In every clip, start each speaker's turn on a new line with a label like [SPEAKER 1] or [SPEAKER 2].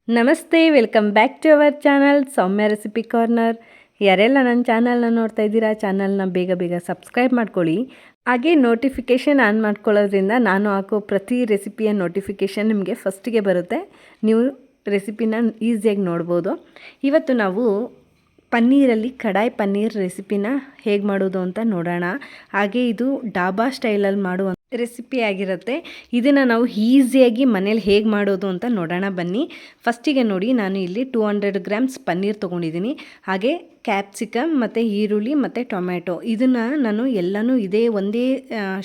[SPEAKER 1] ನಮಸ್ತೆ, welcome back to our channel Soumya recipe corner. ಯಾರೆಲ್ಲ ನನ್ನ ಚಾನಲ್ನ ನೋಡ್ತಾ ಇದ್ದೀರಾ, ಚಾನಲ್ನ ಬೇಗ ಬೇಗ ಸಬ್ಸ್ಕ್ರೈಬ್ ಮಾಡ್ಕೊಳ್ಳಿ. ಹಾಗೆ ನೋಟಿಫಿಕೇಷನ್ ಆನ್ ಮಾಡ್ಕೊಳ್ಳೋದ್ರಿಂದ ನಾನು ಹಾಕೋ ಪ್ರತಿ ರೆಸಿಪಿಯ ನೋಟಿಫಿಕೇಷನ್ ನಿಮಗೆ ಫಸ್ಟಿಗೆ ಬರುತ್ತೆ. ನೀವು ರೆಸಿಪಿನ ಈಸಿಯಾಗಿ ನೋಡ್ಬೋದು. ಇವತ್ತು ನಾವು ಪನ್ನೀರಲ್ಲಿ ಕಡಾಯಿ ಪನ್ನೀರ್ ರೆಸಿಪಿನ ಹೇಗೆ ಮಾಡೋದು ಅಂತ ನೋಡೋಣ. ಹಾಗೆ ಇದು ಡಾಬಾ ಸ್ಟೈಲಲ್ಲಿ ಮಾಡುವ ರೆಸಿಪಿ ಆಗಿರುತ್ತೆ. ಇದನ್ನು ನಾವು ಈಸಿಯಾಗಿ ಮನೇಲಿ ಹೇಗೆ ಮಾಡೋದು ಅಂತ ನೋಡೋಣ ಬನ್ನಿ. ಫಸ್ಟಿಗೆ ನೋಡಿ, ನಾನು ಇಲ್ಲಿ 200 ಗ್ರಾಮ್ಸ್ ಪನ್ನೀರ್ ತೊಗೊಂಡಿದ್ದೀನಿ. ಹಾಗೆ ಕ್ಯಾಪ್ಸಿಕಮ್ ಮತ್ತು ಈರುಳ್ಳಿ ಮತ್ತು ಟೊಮ್ಯಾಟೊ ಇದನ್ನು ನಾನು ಎಲ್ಲನೂ ಒಂದೇ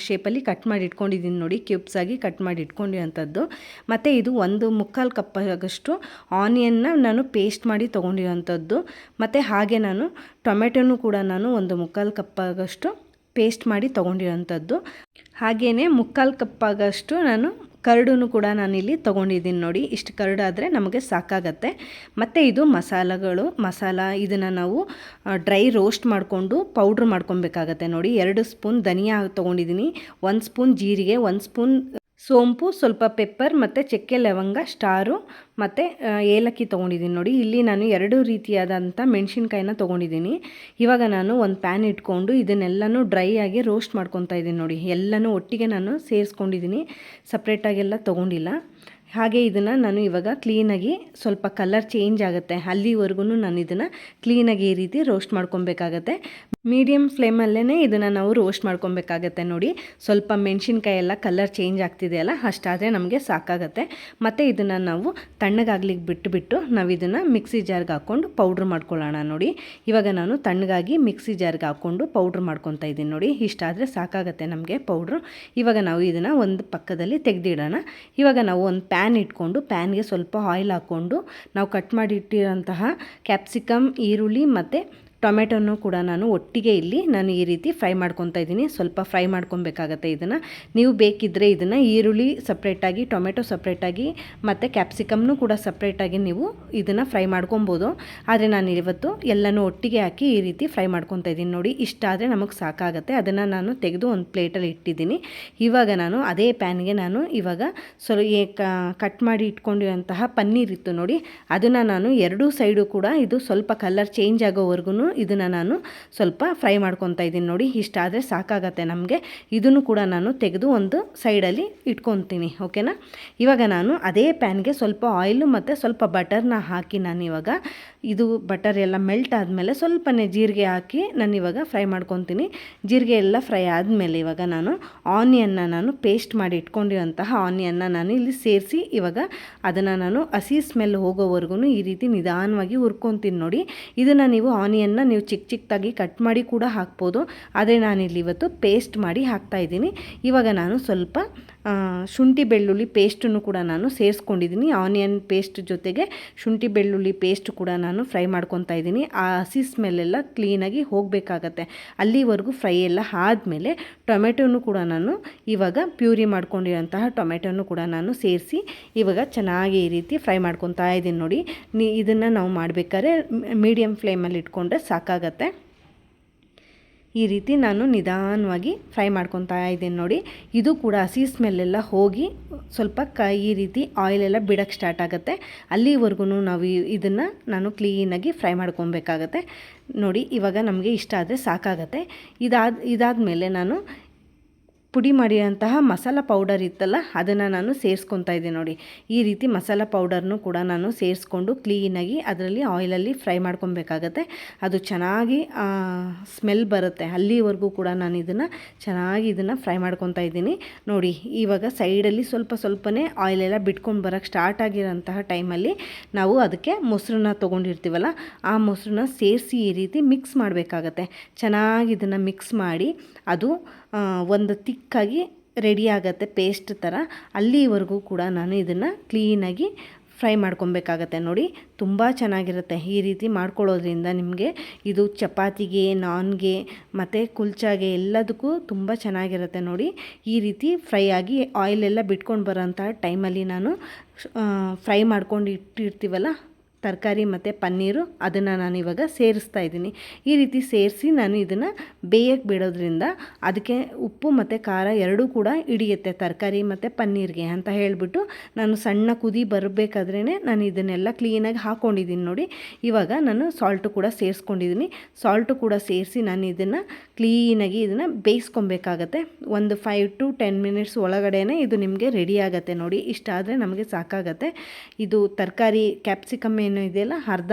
[SPEAKER 1] ಶೇಪಲ್ಲಿ ಕಟ್ ಮಾಡಿ ಇಟ್ಕೊಂಡಿದ್ದೀನಿ. ನೋಡಿ, ಕ್ಯೂಬ್ಸ್ ಆಗಿ ಕಟ್ ಮಾಡಿ ಇಟ್ಕೊಂಡಿರೋಂಥದ್ದು. ಮತ್ತು ಇದು 1/4 ಕಪ್ ಆಗಷ್ಟು ಆನಿಯನ್ನ ನಾನು ಪೇಸ್ಟ್ ಮಾಡಿ ತೊಗೊಂಡಿರೋಂಥದ್ದು. ಮತ್ತು ಹಾಗೆ ನಾನು ಟೊಮೆಟೊನೂ ಕೂಡ ನಾನು 1/4 ಕಪ್ ಆಗಷ್ಟು ಪೇಸ್ಟ್ ಮಾಡಿ ತೊಗೊಂಡಿರೋಂಥದ್ದು. ಹಾಗೆಯೇ 1/4 ಕಪ್ ಆಗಷ್ಟು ನಾನು ಕರ್ಡೂ ಕೂಡ ನಾನಿಲ್ಲಿ ತೊಗೊಂಡಿದ್ದೀನಿ. ನೋಡಿ, ಇಷ್ಟು ಕರ್ಡಾದರೆ ನಮಗೆ ಸಾಕಾಗತ್ತೆ. ಮತ್ತು ಇದು ಮಸಾಲ ಇದನ್ನು ನಾವು ಡ್ರೈ ರೋಸ್ಟ್ ಮಾಡಿಕೊಂಡು ಪೌಡ್ರ್ ಮಾಡ್ಕೊಬೇಕಾಗತ್ತೆ. ನೋಡಿ, 2 ಸ್ಪೂನ್ ಧನಿಯಾ ತೊಗೊಂಡಿದ್ದೀನಿ, 1 ಸ್ಪೂನ್ ಜೀರಿಗೆ, 1 ಸ್ಪೂನ್ ಸೋಂಪು, ಸ್ವಲ್ಪ ಪೆಪ್ಪರ್ ಮತ್ತು ಚಕ್ಕೆ ಲವಂಗ ಸ್ಟಾರು ಮತ್ತು ಏಲಕ್ಕಿ ತೊಗೊಂಡಿದ್ದೀನಿ. ನೋಡಿ, ಇಲ್ಲಿ ನಾನು 2 ರೀತಿಯಾದಂಥ ಮೆಣಸಿನ್ಕಾಯಿನ ತೊಗೊಂಡಿದ್ದೀನಿ. ಇವಾಗ ನಾನು ಒಂದು ಪ್ಯಾನ್ ಇಟ್ಕೊಂಡು ಇದನ್ನೆಲ್ಲನೂ ಡ್ರೈ ಆಗಿ ರೋಸ್ಟ್ ಮಾಡ್ಕೊತಾ ಇದ್ದೀನಿ. ನೋಡಿ, ಎಲ್ಲನೂ ಒಟ್ಟಿಗೆ ನಾನು ಸೇರಿಸ್ಕೊಂಡಿದ್ದೀನಿ, ಸಪ್ರೇಟಾಗೆಲ್ಲ ತೊಗೊಂಡಿಲ್ಲ. ಹಾಗೆ ಇದನ್ನು ನಾನು ಇವಾಗ ಕ್ಲೀನಾಗಿ ಸ್ವಲ್ಪ ಕಲರ್ ಚೇಂಜ್ ಆಗುತ್ತೆ ಅಲ್ಲಿವರೆಗೂ ನಾನು ಇದನ್ನು ಕ್ಲೀನಾಗಿ ಈ ರೀತಿ ರೋಸ್ಟ್ ಮಾಡ್ಕೊಬೇಕಾಗತ್ತೆ. ಮೀಡಿಯಮ್ ಫ್ಲೇಮಲ್ಲೇ ಇದನ್ನು ನಾವು ರೋಸ್ಟ್ ಮಾಡ್ಕೊಬೇಕಾಗತ್ತೆ. ನೋಡಿ, ಸ್ವಲ್ಪ ಮೆಣಸಿನ್ಕಾಯಿ ಎಲ್ಲ ಕಲರ್ ಚೇಂಜ್ ಆಗ್ತಿದೆಯಲ್ಲ, ಅಷ್ಟಾದರೆ ನಮಗೆ ಸಾಕಾಗತ್ತೆ. ಮತ್ತು ಇದನ್ನು ನಾವು ತಣ್ಣಗಾಗ್ಲಿಕ್ಕೆ ಬಿಟ್ಟು ನಾವು ಇದನ್ನು ಮಿಕ್ಸಿ ಜಾರ್ಗೆ ಹಾಕ್ಕೊಂಡು ಪೌಡ್ರ್ ಮಾಡ್ಕೊಳ್ಳೋಣ. ನೋಡಿ, ಇವಾಗ ನಾನು ತಣ್ಣಗಾಗಿ ಮಿಕ್ಸಿ ಜಾರ್ಗೆ ಹಾಕ್ಕೊಂಡು ಪೌಡ್ರ್ ಮಾಡ್ಕೊತಾ ಇದ್ದೀನಿ. ನೋಡಿ, ಇಷ್ಟಾದರೆ ಸಾಕಾಗತ್ತೆ ನಮಗೆ ಪೌಡ್ರು. ಇವಾಗ ನಾವು ಇದನ್ನು ಒಂದು ಪಕ್ಕದಲ್ಲಿ ತೆಗೆದಿಡೋಣ. ಇವಾಗ ನಾವು ಒಂದು ಪ್ಯಾನ್ ಇಟ್ಕೊಂಡು ಪ್ಯಾನ್ಗೆ ಸ್ವಲ್ಪ ಆಯಿಲ್ ಹಾಕ್ಕೊಂಡು ನಾವು ಕಟ್ ಮಾಡಿ ಇಟ್ಟಿರೋಂತಹ ಕ್ಯಾಪ್ಸಿಕಮ್, ಈರುಳ್ಳಿ ಮತ್ತು ಟೊಮೆಟೊನೂ ಕೂಡ ನಾನು ಒಟ್ಟಿಗೆ ನಾನು ಈ ರೀತಿ ಫ್ರೈ ಮಾಡ್ಕೊತಾ ಇದ್ದೀನಿ. ಸ್ವಲ್ಪ ಫ್ರೈ ಮಾಡ್ಕೊಬೇಕಾಗತ್ತೆ ಇದನ್ನು. ನೀವು ಬೇಕಿದ್ದರೆ ಇದನ್ನು ಈರುಳ್ಳಿ ಸಪ್ರೇಟಾಗಿ, ಟೊಮೆಟೊ ಸಪ್ರೇಟಾಗಿ ಮತ್ತು ಕ್ಯಾಪ್ಸಿಕಮ್ನೂ ಕೂಡ ಸಪ್ರೇಟಾಗಿ ನೀವು ಇದನ್ನು ಫ್ರೈ ಮಾಡ್ಕೊಬೋದು. ಆದರೆ ನಾನು ಇವತ್ತು ಎಲ್ಲನೂ ಒಟ್ಟಿಗೆ ಹಾಕಿ ಈ ರೀತಿ ಫ್ರೈ ಮಾಡ್ಕೊತಾ ಇದ್ದೀನಿ. ನೋಡಿ, ಇಷ್ಟಾದರೆ ನಮಗೆ ಸಾಕಾಗತ್ತೆ. ಅದನ್ನು ನಾನು ತೆಗೆದು ಒಂದು ಪ್ಲೇಟಲ್ಲಿ ಇಟ್ಟಿದ್ದೀನಿ. ಇವಾಗ ನಾನು ಅದೇ ಪ್ಯಾನ್ಗೆ ನಾನು ಇವಾಗ ಕಟ್ ಮಾಡಿ ಇಟ್ಕೊಂಡಿರುವಂತಹ ಪನ್ನೀರ್ ಇತ್ತು ನೋಡಿ, ಅದನ್ನು ನಾನು 2 ಸೈಡು ಕೂಡ ಇದು ಸ್ವಲ್ಪ ಕಲರ್ ಚೇಂಜ್ ಆಗೋವರೆಗೂ ಇದನ್ನು ನಾನು ಸ್ವಲ್ಪ ಫ್ರೈ ಮಾಡ್ಕೊತಾ ಇದ್ದೀನಿ. ನೋಡಿ, ಇಷ್ಟಾದರೆ ಸಾಕಾಗತ್ತೆ ನಮಗೆ. ಇದನ್ನು ಕೂಡ ನಾನು ತೆಗೆದು ಒಂದು ಸೈಡಲ್ಲಿ ಇಟ್ಕೊತೀನಿ. ಓಕೆನಾ. ಇವಾಗ ನಾನು ಅದೇ ಪ್ಯಾನ್ಗೆ ಸ್ವಲ್ಪ ಆಯಿಲು ಮತ್ತು ಸ್ವಲ್ಪ ಬಟರ್ನ ಹಾಕಿ ನಾನು ಇವಾಗ ಇದು ಬಟರ್ ಎಲ್ಲ ಮೆಲ್ಟ್ ಆದಮೇಲೆ ಸ್ವಲ್ಪನೇ ಜೀರಿಗೆ ಹಾಕಿ ನಾನು ಇವಾಗ ಫ್ರೈ ಮಾಡ್ಕೊತೀನಿ. ಜೀರಿಗೆ ಎಲ್ಲ ಫ್ರೈ ಆದಮೇಲೆ ಇವಾಗ ನಾನು ಆನಿಯನ್ನ ನಾನು ಪೇಸ್ಟ್ ಮಾಡಿ ಇಟ್ಕೊಂಡಿರೋಂತಹ ಆನಿಯನ್ನ ನಾನು ಇಲ್ಲಿ ಸೇರಿಸಿ ಇವಾಗ ಅದನ್ನು ನಾನು ಹಸಿ ಸ್ಮೆಲ್ ಹೋಗೋವರೆಗೂ ಈ ರೀತಿ ನಿಧಾನವಾಗಿ ಹುರ್ಕೊತೀನಿ. ನೋಡಿ, ಇದನ್ನು ನೀವು ಆನಿಯನ್ನ ನೀವು ಚಿಕ್ಕದಾಗಿ ಕಟ್ ಮಾಡಿ ಕೂಡ ಹಾಕ್ಬೋದು. ಆದರೆ ನಾನಿಲ್ಲಿ ಇವತ್ತು ಪೇಸ್ಟ್ ಮಾಡಿ ಹಾಕ್ತಾಯಿದ್ದೀನಿ. ಇವಾಗ ನಾನು ಸ್ವಲ್ಪ ಶುಂಠಿ ಬೆಳ್ಳುಳ್ಳಿ ಪೇಸ್ಟನ್ನು ಕೂಡ ನಾನು ಸೇರಿಸ್ಕೊಂಡಿದ್ದೀನಿ. ಆನಿಯನ್ ಪೇಸ್ಟ್ ಜೊತೆಗೆ ಶುಂಠಿ ಬೆಳ್ಳುಳ್ಳಿ ಪೇಸ್ಟ್ ಕೂಡ ನಾನು ಫ್ರೈ ಮಾಡ್ಕೊತಾ ಇದ್ದೀನಿ. ಆ ಹಸಿ ಸ್ಮೆಲ್ಲೆಲ್ಲ ಕ್ಲೀನಾಗಿ ಹೋಗಬೇಕಾಗತ್ತೆ. ಅಲ್ಲಿವರೆಗೂ ಫ್ರೈ ಎಲ್ಲ ಆದಮೇಲೆ ಟೊಮೆಟೊನು ಕೂಡ ನಾನು ಇವಾಗ ಪ್ಯೂರಿ ಮಾಡ್ಕೊಂಡಿರೋಂತಹ ಟೊಮೆಟೊನು ಕೂಡ ನಾನು ಸೇರಿಸಿ ಇವಾಗ ಚೆನ್ನಾಗಿ ಈ ರೀತಿ ಫ್ರೈ ಮಾಡ್ಕೊತಾ ಇದ್ದೀನಿ. ನೋಡಿ, ಇದನ್ನು ನಾವು ಮಾಡಬೇಕಾದ್ರೆ ಮೀಡಿಯಮ್ ಫ್ಲೇಮಲ್ಲಿ ಇಟ್ಕೊಂಡ್ರೆ ಸಾಕಾಗತ್ತೆ. ಈ ರೀತಿ ನಾನು ನಿಧಾನವಾಗಿ ಫ್ರೈ ಮಾಡ್ಕೊತಾ ಇದ್ದೀನಿ. ನೋಡಿ, ಇದು ಕೂಡ ಹಸಿ ಸ್ಮೆಲ್ಲೆಲ್ಲ ಹೋಗಿ ಸ್ವಲ್ಪ ಈ ರೀತಿ ಆಯಿಲೆಲ್ಲ ಬಿಡೋಕ್ಕೆ ಸ್ಟಾರ್ಟ್ ಆಗುತ್ತೆ. ಅಲ್ಲಿವರೆಗೂ ನಾವು ಇದನ್ನು ನಾನು ಕ್ಲೀನಾಗಿ ಫ್ರೈ ಮಾಡ್ಕೊಬೇಕಾಗತ್ತೆ. ನೋಡಿ, ಇವಾಗ ನಮಗೆ ಇಷ್ಟ ಆದರೆ ಸಾಕಾಗತ್ತೆ. ಇದಾದಮೇಲೆ ನಾನು ಪುಡಿ ಮಾಡಿರೋಂತಹ ಮಸಾಲ ಪೌಡರ್ ಇತ್ತಲ್ಲ, ಅದನ್ನು ನಾನು ಸೇರಿಸ್ಕೊತಾ ಇದ್ದೀನಿ. ನೋಡಿ, ಈ ರೀತಿ ಮಸಾಲ ಪೌಡರ್ನು ಕೂಡ ನಾನು ಸೇರಿಸ್ಕೊಂಡು ಕ್ಲೀನಾಗಿ ಅದರಲ್ಲಿ ಆಯಿಲಲ್ಲಿ ಫ್ರೈ ಮಾಡ್ಕೊಬೇಕಾಗತ್ತೆ. ಅದು ಚೆನ್ನಾಗಿ ಸ್ಮೆಲ್ ಬರುತ್ತೆ. ಅಲ್ಲಿವರೆಗೂ ಕೂಡ ನಾನು ಇದನ್ನು ಫ್ರೈ ಮಾಡ್ಕೊತಾ ಇದ್ದೀನಿ. ನೋಡಿ, ಇವಾಗ ಸೈಡಲ್ಲಿ ಸ್ವಲ್ಪನೇ ಆಯಿಲೆಲ್ಲ ಬಿಟ್ಕೊಂಡು ಬರೋಕ್ಕೆ ಸ್ಟಾರ್ಟ್ ಆಗಿರೋಂತಹ ಟೈಮಲ್ಲಿ ನಾವು ಅದಕ್ಕೆ ಮೊಸರನ್ನ ತೊಗೊಂಡಿರ್ತೀವಲ್ಲ, ಆ ಮೊಸರನ್ನ ಸೇರಿಸಿ ಈ ರೀತಿ ಮಿಕ್ಸ್ ಮಾಡಬೇಕಾಗತ್ತೆ. ಚೆನ್ನಾಗಿ ಇದನ್ನು ಮಿಕ್ಸ್ ಮಾಡಿ ಅದು ಒಂದು ತಿಕ್ಕಾಗಿ ರೆಡಿ ಆಗುತ್ತೆ ಪೇಸ್ಟ್ ಥರ. ಅಲ್ಲಿವರೆಗೂ ಕೂಡ ನಾನು ಇದನ್ನು ಕ್ಲೀನಾಗಿ ಫ್ರೈ ಮಾಡ್ಕೊಬೇಕಾಗತ್ತೆ. ನೋಡಿ, ತುಂಬ ಚೆನ್ನಾಗಿರುತ್ತೆ ಈ ರೀತಿ ಮಾಡ್ಕೊಳ್ಳೋದ್ರಿಂದ. ನಿಮಗೆ ಇದು ಚಪಾತಿಗೆ, ನಾನ್ಗೆ ಮತ್ತು ಕುಲ್ಚಾಗೆ ಎಲ್ಲದಕ್ಕೂ ತುಂಬ ಚೆನ್ನಾಗಿರುತ್ತೆ. ನೋಡಿ, ಈ ರೀತಿ ಫ್ರೈ ಆಗಿ ಆಯಿಲೆಲ್ಲ ಬಿಟ್ಕೊಂಡು ಬರೋಂಥ ಟೈಮಲ್ಲಿ ನಾನು ಫ್ರೈ ಮಾಡ್ಕೊಂಡು ಇಟ್ಟಿರ್ತೀವಲ್ಲ ತರಕಾರಿ ಮತ್ತು ಪನ್ನೀರು ಅದನ್ನು ನಾನು ಇವಾಗ ಸೇರಿಸ್ತಾ ಇದ್ದೀನಿ. ಈ ರೀತಿ ಸೇರಿಸಿ ನಾನು ಇದನ್ನು ಬೇಯಕ್ಕೆ ಬಿಡೋದ್ರಿಂದ ಅದಕ್ಕೆ ಉಪ್ಪು ಮತ್ತು ಖಾರ ಎರಡೂ ಕೂಡ ಹಿಡಿಯುತ್ತೆ ತರಕಾರಿ ಮತ್ತು ಪನ್ನೀರ್ಗೆ ಅಂತ ಹೇಳಿಬಿಟ್ಟು ನಾನು ಸಣ್ಣ ಕುದಿ ಬರಬೇಕಾದ್ರೇ ನಾನು ಇದನ್ನೆಲ್ಲ ಕ್ಲೀನಾಗಿ ಹಾಕ್ಕೊಂಡಿದ್ದೀನಿ ನೋಡಿ. ಇವಾಗ ನಾನು ಸಾಲ್ಟು ಕೂಡ ಸೇರಿಸ್ಕೊಂಡಿದ್ದೀನಿ. ಸಾಲ್ಟು ಕೂಡ ಸೇರಿಸಿ ನಾನು ಇದನ್ನು ಕ್ಲೀನಾಗಿ ಇದನ್ನು ಬೇಯಿಸ್ಕೊಬೇಕಾಗತ್ತೆ. ಒಂದು 5 to 10 ಮಿನಿಟ್ಸ್ ಒಳಗಡೆ ಇದು ನಿಮಗೆ ರೆಡಿ ಆಗುತ್ತೆ ನೋಡಿ. ಇಷ್ಟಾದರೆ ನಮಗೆ ಸಾಕಾಗತ್ತೆ. ಇದು ತರಕಾರಿ ಕ್ಯಾಪ್ಸಿಕಮ್ ಏನು ಇದೆಯಲ್ಲ ಅರ್ಧ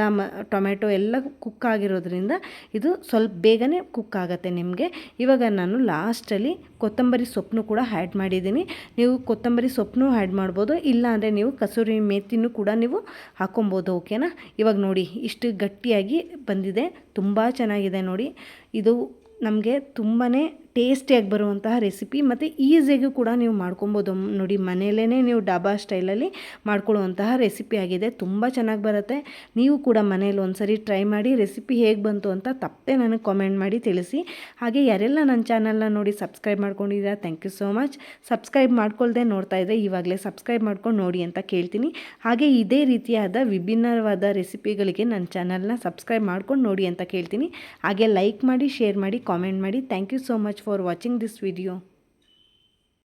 [SPEAKER 1] ಟೊಮೆಟೊ ಎಲ್ಲ ಕುಕ್ ಆಗಿರೋದ್ರಿಂದ ಇದು ಸ್ವಲ್ಪ ಬೇಗನೆ ಕುಕ್ ಆಗುತ್ತೆ ನಿಮಗೆ. ಇವಾಗ ನಾನು ಲಾಸ್ಟಲ್ಲಿ ಕೊತ್ತಂಬರಿ ಸೊಪ್ಪನ್ನು ಕೂಡ ಆ್ಯಡ್ ಮಾಡಿದ್ದೀನಿ. ನೀವು ಕೊತ್ತಂಬರಿ ಸೊಪ್ಪನ್ನು ಆ್ಯಡ್ ಮಾಡ್ಬೋದು, ಇಲ್ಲ ಅಂದರೆ ನೀವು ಕಸೂರಿ ಮೇಥಿನೂ ಕೂಡ ನೀವು ಹಾಕ್ಕೊಬೋದು. ಓಕೆನಾ. ಇವಾಗ ನೋಡಿ ಇಷ್ಟು ಗಟ್ಟಿಯಾಗಿ ಬಂದಿದೆ, ತುಂಬ ಚೆನ್ನಾಗಿದೆ ನೋಡಿ. ಇದು ನಮಗೆ ತುಂಬಾ ಟೇಸ್ಟಿಯಾಗಿ ಬರುವಂತಹ ರೆಸಿಪಿ ಮತ್ತು ಈಸಿಯಾಗೂ ಕೂಡ ನೀವು ಮಾಡ್ಕೊಬೋದು ನೋಡಿ. ಮನೆಯಲ್ಲೇ ನೀವು ಡಾಬಾ ಸ್ಟೈಲಲ್ಲಿ ಮಾಡ್ಕೊಳ್ಳುವಂತಹ ರೆಸಿಪಿ ಆಗಿದೆ. ತುಂಬ ಚೆನ್ನಾಗಿ ಬರುತ್ತೆ. ನೀವು ಕೂಡ ಮನೇಲಿ ಒಂದ್ಸರಿ ಟ್ರೈ ಮಾಡಿ ರೆಸಿಪಿ ಹೇಗೆ ಬಂತು ಅಂತ ತಪ್ಪದೆ ನನಗೆ ಕಾಮೆಂಟ್ ಮಾಡಿ ತಿಳಿಸಿ. ಹಾಗೆ ಯಾರೆಲ್ಲ ನನ್ನ ಚಾನಲ್ನ ನೋಡಿ ಸಬ್ಸ್ಕ್ರೈಬ್ ಮಾಡ್ಕೊಂಡಿದ್ದೀರಾ, thank you so much. Subscribe ಮಾಡ್ಕೊಳ್ದೆ ನೋಡ್ತಾ ಇದ್ದರೆ ಇವಾಗಲೇ ಸಬ್ಸ್ಕ್ರೈಬ್ ಮಾಡ್ಕೊಂಡು ನೋಡಿ ಅಂತ ಕೇಳ್ತೀನಿ. ಹಾಗೆ ಇದೇ ರೀತಿಯಾದ ವಿಭಿನ್ನವಾದ ರೆಸಿಪಿಗಳಿಗೆ ನನ್ನ ಚಾನಲ್ನ ಸಬ್ಸ್ಕ್ರೈಬ್ ಮಾಡ್ಕೊಂಡು ನೋಡಿ ಅಂತ ಕೇಳ್ತೀನಿ. ಹಾಗೆ ಲೈಕ್ ಮಾಡಿ, ಶೇರ್ ಮಾಡಿ, ಕಾಮೆಂಟ್ ಮಾಡಿ. Thank you so much for watching this video.